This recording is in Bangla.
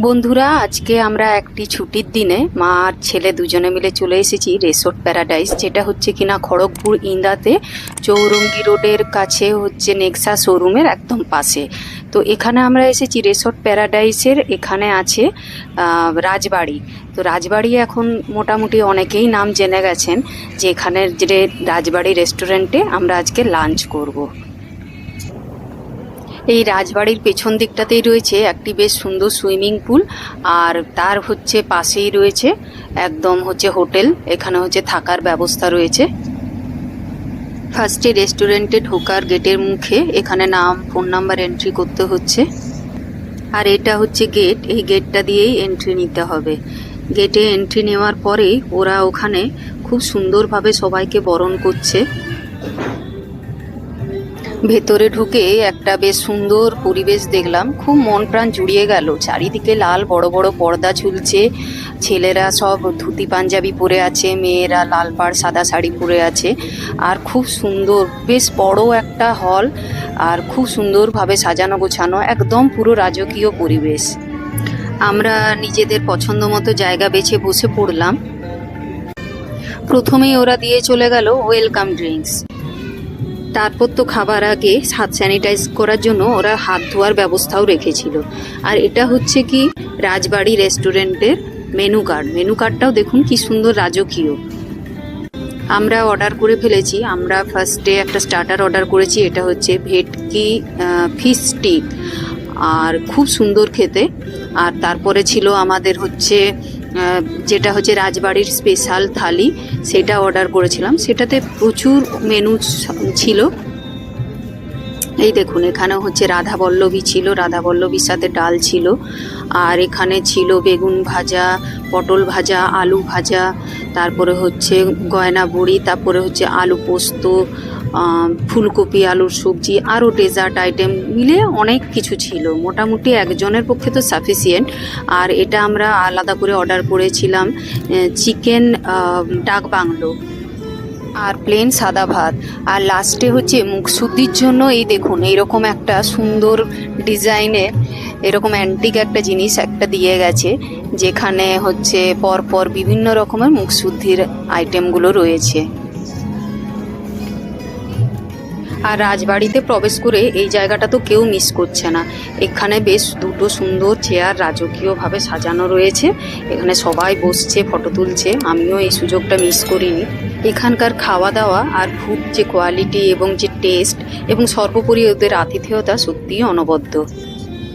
বন্ধুরা, আজকে আমরা একটি ছুটির দিনে মা আর ছেলে দুজনে মিলে চলে এসেছি রিসোর্ট প্যারাডাইস, যেটা হচ্ছে কিনা খড়গপুর ইন্দাতে চৌরঙ্গি রোডের কাছে হচ্ছে নেক্সা শোরুমের একদম পাশে। তো এখানে আমরা এসেছি রিসোর্ট প্যারাডাইসের। এখানে আছে রাজবাড়ি। তো রাজবাড়ি এখন মোটামুটি অনেকেই নাম জেনে গেছেন, যে এখানের যে রাজবাড়ি রেস্টুরেন্টে আমরা আজকে লাঞ্চ করব। এই রাজবাড়ির পেছন দিকটাতেই রয়েছে একটি বেশ সুন্দর সুইমিং পুল, আর তার হচ্ছে পাশেই রয়েছে একদম হচ্ছে হোটেল। এখানে হচ্ছে থাকার ব্যবস্থা রয়েছে। ফার্স্টে রেস্টুরেন্টে ঢোকার গেটের মুখে এখানে নাম, ফোন নাম্বার এন্ট্রি করতে হচ্ছে। আর এটা হচ্ছে গেট, এই গেটটা দিয়েই এন্ট্রি নিতে হবে। গেটে এন্ট্রি নেওয়ার পরেই ওরা ওখানে খুব সুন্দরভাবে সবাইকে বরণ করছে। ভেতরে ঢুকে একটা বেশ সুন্দর পরিবেশ দেখলাম, খুব মন প্রাণ জুড়িয়ে গেল। চারিদিকে লাল বড় বড় পর্দা ঝুলছে, ছেলেরা সব ধুতি পাঞ্জাবি পরে আছে, মেয়েরা লাল পাড় সাদা শাড়ি পরে আছে। আর খুব সুন্দর, বেশ বড় একটা হল, আর খুব সুন্দরভাবে সাজানো গোছানো, একদম পুরো রাজকীয় পরিবেশ। আমরা নিজেদের পছন্দ মতো জায়গা বেছে বসে পড়লাম। প্রথমেই ওরা দিয়ে চলে গেল ওয়েলকাম ড্রিঙ্কস। তারপর তো খাবার আগে হাত স্যানিটাইজ করার জন্য ওরা হাত ধোয়ার ব্যবস্থাও রেখেছিল। আর এটা হচ্ছে কি রাজবাড়ি রেস্টুরেন্টের মেনু কার্ড। মেনু কার্ডটাও দেখুন কি সুন্দর রাজকীয়। আমরা অর্ডার করে ফেলেছি। আমরা ফার্স্টে একটা স্টার্টার অর্ডার করেছি, এটা হচ্ছে ভেটকি ফিশ স্টিক, আর খুব সুন্দর খেতে। আর তারপরে ছিল আমাদের হচ্ছে যেটা হচ্ছে রাজবাড়ির স্পেশাল থালি, সেটা অর্ডার করেছিলাম। সেটাতে প্রচুর মেনু ছিল। এই দেখুন, এখানে হচ্ছে রাধাবল্লভী ছিল, রাধাবল্লভীর সাথে ডাল ছিল। আর এখানে ছিল বেগুন ভাজা, পটল ভাজা, আলু ভাজা, তারপরে হচ্ছে গয়না বড়ি, তারপরে হচ্ছে আলু পোস্ত, ফুলকপি আলুর সবজি, আরও ডেজার্ট আইটেম মিলে অনেক কিছু ছিল। মোটামুটি একজনের পক্ষে তো সাফিসিয়েন্ট। আর এটা আমরা আলাদা করে অর্ডার করেছিলাম চিকেন ডাক বাংলো আর প্লেন সাদা ভাত। আর লাস্টে হচ্ছে মুখশুদ্ধির জন্য এই দেখুন এইরকম একটা সুন্দর ডিজাইনের এরকম অ্যান্টিক একটা জিনিস একটা দিয়ে গেছে, যেখানে হচ্ছে পরপর বিভিন্ন রকমের মুখশুদ্ধির আইটেমগুলো রয়েছে। আর রাজবাড়িতে প্রবেশ করে এই জায়গাটা তো কেউ মিস করছে না। এখানে বেশ দুটো সুন্দর চেয়ার রাজকীয়ভাবে সাজানো রয়েছে, এখানে সবাই বসছে, ফটো তুলছে। আমিও এই সুযোগটা মিস করিনি। এখানকার খাওয়া দাওয়া আর ফুড যে কোয়ালিটি এবং যে টেস্ট এবং সর্বোপরি ওদের আতিথেয়তা সত্যিই অনবদ্য।